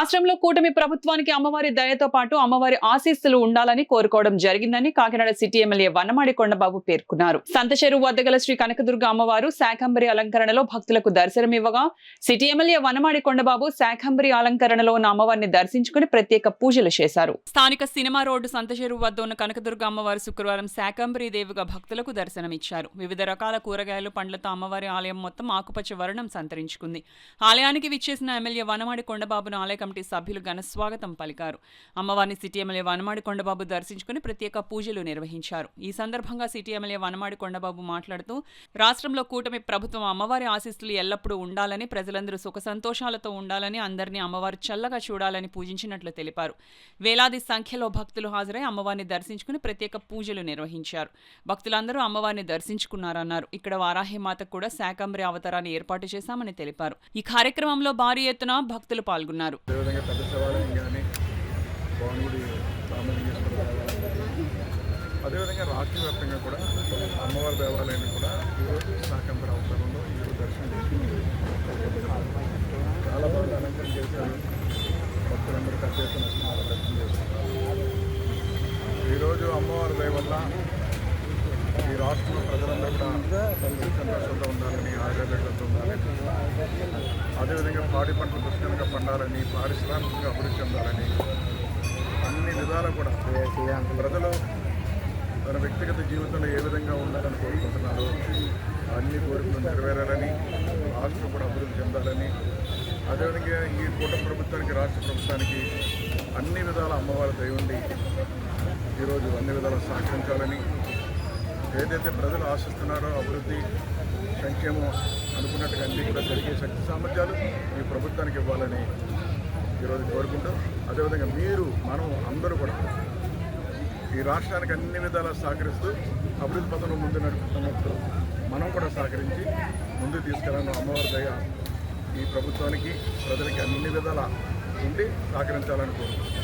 రాష్ట్రంలో కూటమి ప్రభుత్వానికి అమ్మవారి దయతో పాటు అమ్మవారి ఆశీస్సులు ఉండాలని కోరుకోవడం జరిగిందని కాకినాడ సిటీ ఎమ్మెల్యే వనమాడి కొండబాబు పేర్కొన్నారు. సంతచెరువు వద్ద గల శ్రీ కనకదుర్గ అమ్మవారు శాకంబరి అలంకరణలో భక్తులకు దర్శనమివ్వగా సిటీ ఎమ్మెల్యే వనమాడి కొండబాబు శాకంబరి అలంకరణలో ఉన్న అమ్మవారిని దర్శించుకుని ప్రత్యేక పూజలు చేశారు. స్థానిక సినిమా రోడ్డు సంతచెరువు వద్ద ఉన్న కనకదుర్గ అమ్మవారు శుక్రవారం శాకంబరి దేవిగా భక్తులకు దర్శనమిచ్చారు. వివిధ రకాల కూరగాయలు పండ్లతో అమ్మవారి ఆలయం మొత్తం ఆకుపచ్చ వర్ణం సంతరించుకుంది. ఆలయానికి విచ్చేసిన ఎమ్మెల్యే వనమాడి కొండబాబును ఆలయ కమిటీ సభ్యులు ఘన స్వాగతం పలికారు. అమ్మవారిని సిటీ ఎమ్మెల్యే వనమాడి కొండబాబు దర్శించుకుని ప్రత్యేక పూజలు నిర్వహించారు. ఈ సందర్భంగా సిటీ ఎమ్మెల్యే వనమాడి కొండబాబు మాట్లాడుతూ రాష్ట్రంలో కూటమి ప్రభుత్వం అమ్మవారి ఆశీస్సులు ఎల్లప్పుడూ ఉండాలని, ప్రజలందరూ సుఖ సంతోషాలతో ఉండాలని, అందరినీ అమ్మవారు చల్లగా చూడాలని పూజించినట్లు తెలిపారు. వేలాది సంఖ్యలో భక్తులు హాజరై అమ్మవారిని దర్శించుకుని ప్రత్యేక పూజలు నిర్వహించారు. భక్తులందరూ అమ్మవారిని దర్శించుకున్నారన్నారు. ఇక్కడ వారాహిమాతకు కూడా శాకంబరి అవతారాన్ని ఏర్పాటు చేశామని తెలిపారు. ఈ కార్యక్రమంలో భారీ ఎత్తున భక్తులు పాల్గొన్నారు. అదేవిధంగా రాష్ట్ర వ్యాప్తంగా కూడా అమ్మవారి దేవాలయాన్ని కూడా ఈరోజు శాకంబరి అవతారంలో ఈరోజు దర్శనం చేసుకున్నారు. చాలా బాగా అలంకరణ చేశారు. భక్తులందరూ కట్టేసిన దర్శనం చేసుకున్నారు. ఈరోజు అమ్మవారి దయ వల్ల ఈ రాష్ట్రంలో ప్రజలందరూ కూడా సంతోషంతో ఉండాలని, ఆరోగ్యంతో ఉండాలని, అదేవిధంగా పాడి పంటలు పుష్కలంగా పండాలని, పారిశ్రామికంగా అభివృద్ధి చెందాలని, అన్ని విధాలు కూడా ప్రజలు తన వ్యక్తిగత జీవితంలో ఏ విధంగా ఉండాలని కోరుకుంటున్నారో అన్ని కోరికలు నెరవేరాలని, రాష్ట్రం కూడా అభివృద్ధి చెందాలని, అదేవిధంగా ఈ కూటమి ప్రభుత్వానికి, రాష్ట్ర ప్రభుత్వానికి అన్ని విధాల అమ్మవారి దయ ఉండి ఈరోజు అన్ని విధాలు సహకరించాలని, ఏదైతే ప్రజలు ఆశిస్తున్నారో అభివృద్ధి, సంక్షేమం అనుకున్నట్టుగా అన్నీ కూడా జరిగే శక్తి సామర్థ్యాలు ఈ ప్రభుత్వానికి ఇవ్వాలని ఈరోజు కోరుకుంటూ, అదేవిధంగా మనం అందరూ కూడా ఈ రాష్ట్రానికి అన్ని విధాలా సహకరిస్తూ అభివృద్ధి పథంలో ముందు నడుపుతున్నప్పుడు మనం కూడా సహకరించి ముందుకు తీసుకెళ్ళాలని అమ్మవారి దయ ఈ ప్రభుత్వానికి, ప్రజలకి అన్ని విధాలా ఉండి సహకరించాలని కోరుకుంటున్నాం.